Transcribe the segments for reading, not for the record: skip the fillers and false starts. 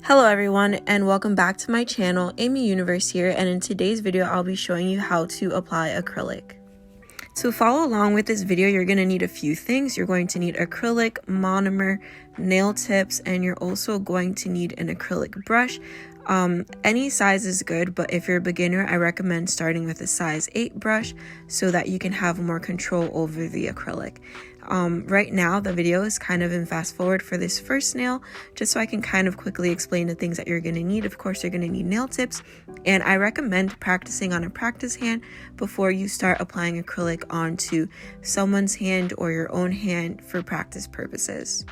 Hello everyone, and welcome back to my channel. Amy Universe here, and in today's video I'll be showing you how to apply acrylic. To follow along with this video, you're going to need a few things. You're going to need acrylic, monomer, nail tips, and you're also going to need an acrylic brush. Any size is good, but if you're a beginner, I recommend starting with a size 8 brush so that you can have more control over the acrylic. Right now, the video is kind of in fast forward for this first nail, just so I can kind of quickly explain the things that you're going to need. Of course, you're going to need nail tips, and I recommend practicing on a practice hand before you start applying acrylic onto someone's hand or your own hand for practice purposes.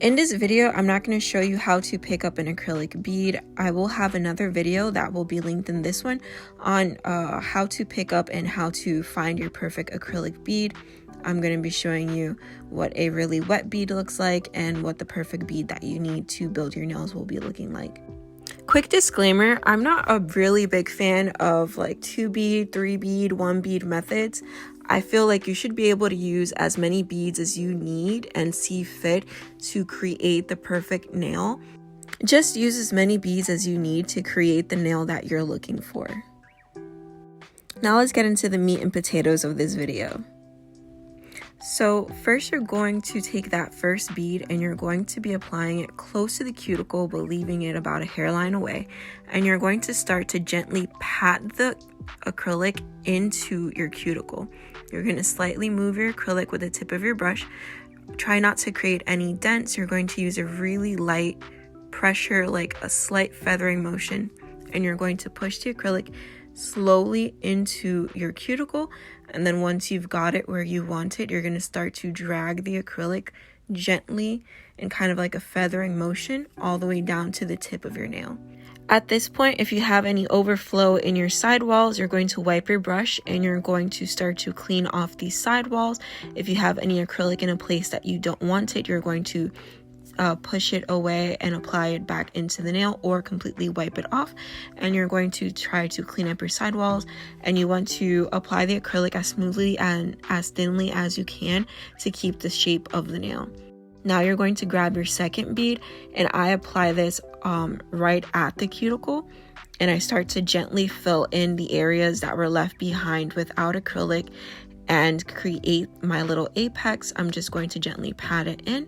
In this video, I'm not going to show you how to pick up an acrylic bead. I will have another video that will be linked in this one on how to pick up and how to find your perfect acrylic bead. I'm going to be showing you what a really wet bead looks like and what the perfect bead that you need to build your nails will be looking like. Quick disclaimer, I'm not a really big fan of like 2 bead, 3 bead, 1 bead methods. I feel like you should be able to use as many beads as you need and see fit to create the perfect nail. Just use as many beads as you need to create the nail that you're looking for. Now let's get into the meat and potatoes of this video. So first you're going to take that first bead and you're going to be applying it close to the cuticle but leaving it about a hairline away, and you're going to start to gently pat the acrylic into your cuticle. You're going to slightly move your acrylic with the tip of your brush. Try not to create any dents. You're going to use a really light pressure, like a slight feathering motion, and you're going to push the acrylic slowly into your cuticle, and then once you've got it where you want it, you're going to start to drag the acrylic gently in kind of like a feathering motion all the way down to the tip of your nail. At this point, if you have any overflow in your sidewalls, you're going to wipe your brush and you're going to start to clean off these sidewalls. If you have any acrylic in a place that you don't want it, you're going to push it away and apply it back into the nail, or completely wipe it off, and you're going to try to clean up your sidewalls, and you want to apply the acrylic as smoothly and as thinly as you can to keep the shape of the nail. Now you're going to grab your second bead, and I apply this right at the cuticle, and I start to gently fill in the areas that were left behind without acrylic and create my little apex. I'm just going to gently pat it in,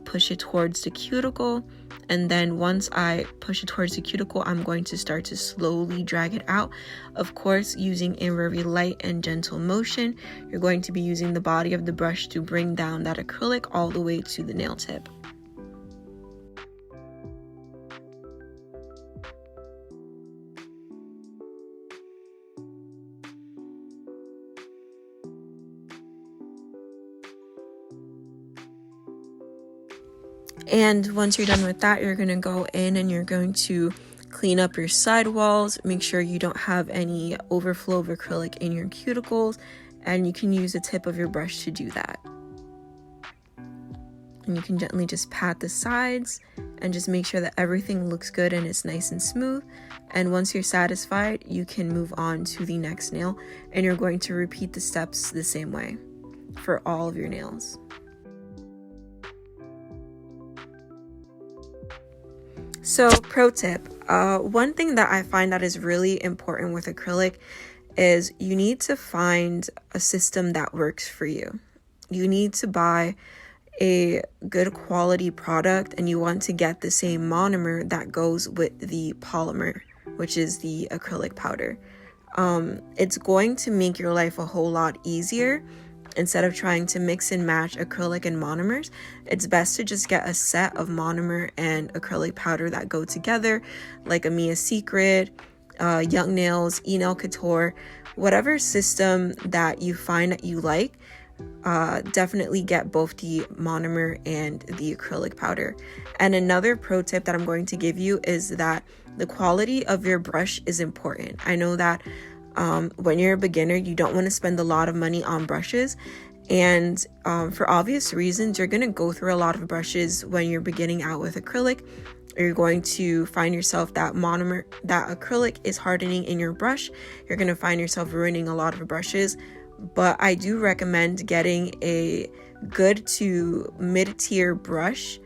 push it towards the cuticle, and then once I push it towards the cuticle, I'm going to start to slowly drag it out. Of course, using a very light and gentle motion. You're going to be using the body of the brush to bring down that acrylic all the way to the nail tip. And once you're done with that, you're going to go in and you're going to clean up your sidewalls. Make sure you don't have any overflow of acrylic in your cuticles, and you can use the tip of your brush to do that. And you can gently just pat the sides and just make sure that everything looks good and it's nice and smooth. And once you're satisfied, you can move on to the next nail, and you're going to repeat the steps the same way for all of your nails. So pro tip, one thing that I find that is really important with acrylic is you need to find a system that works for you. You need to buy a good quality product, and you want to get the same monomer that goes with the polymer, which is the acrylic powder. It's going to make your life a whole lot easier. Instead of trying to mix and match acrylic and monomers, it's best to just get a set of monomer and acrylic powder that go together, like a Mia Secret, Young Nails, E-Nail Couture, whatever system that you find that you like. Definitely get both the monomer and the acrylic powder. And another pro tip that I'm going to give you is that the quality of your brush is important. I know that when you're a beginner, you don't want to spend a lot of money on brushes, and for obvious reasons, you're going to go through a lot of brushes when you're beginning out with acrylic. You're going to find yourself that acrylic is hardening in your brush. You're going to find yourself ruining a lot of brushes, but I do recommend getting a good to mid-tier brush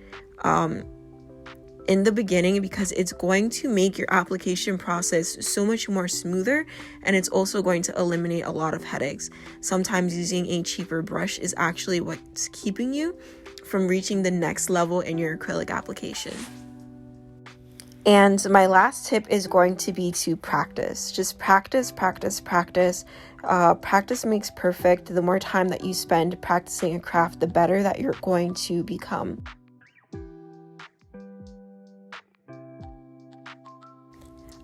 in the beginning because it's going to make your application process so much more smoother, and it's also going to eliminate a lot of headaches. Sometimes using a cheaper brush is actually what's keeping you from reaching the next level in your acrylic application. And my last tip is going to be to practice. Just practice, practice, practice. Practice makes perfect. The more time that you spend practicing a craft, the better that you're going to become.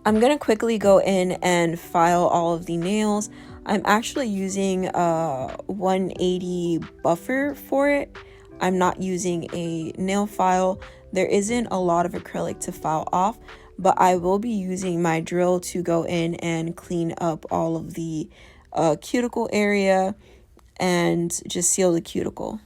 I'm going to quickly go in and file all of the nails. I'm actually using a 180 buffer for it. I'm not using a nail file. There isn't a lot of acrylic to file off, but I will be using my drill to go in and clean up all of the cuticle area and just seal the cuticle.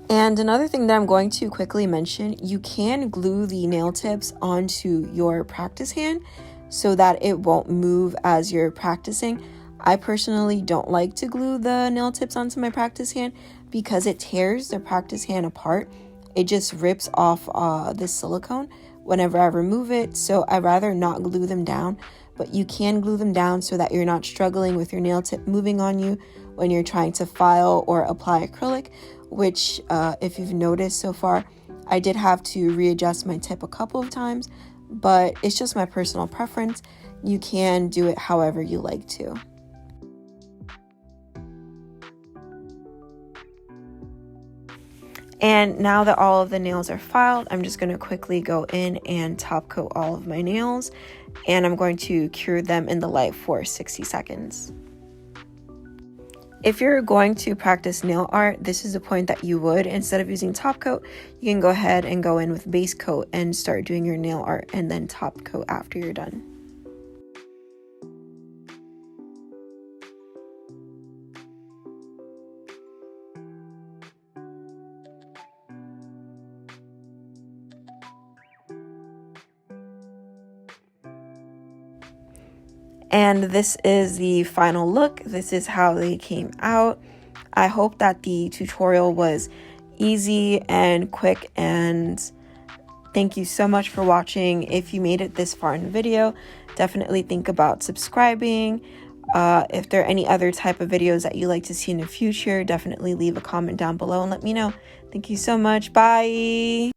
And another thing that I'm going to quickly mention, you can glue the nail tips onto your practice hand so that it won't move as you're practicing. I personally don't like to glue the nail tips onto my practice hand because it tears the practice hand apart. It just rips off the silicone whenever I remove it, so I'd rather not glue them down. But you can glue them down so that you're not struggling with your nail tip moving on you when you're trying to file or apply acrylic, which if you've noticed so far, I did have to readjust my tip a couple of times, but it's just my personal preference. You can do it however you like to. And now that all of the nails are filed, I'm just going to quickly go in and top coat all of my nails, and I'm going to cure them in the light for 60 seconds. If you're going to practice nail art, this is the point that you would, instead of using top coat, you can go ahead and go in with base coat and start doing your nail art and then top coat after you're done. And this is the final look. This is how they came out. I hope that the tutorial was easy and quick, and thank you so much for watching. If you made it this far in the video, definitely think about subscribing. If there are any other type of videos that you like to see in the future, definitely leave a comment down below and let me know. Thank you so much. Bye.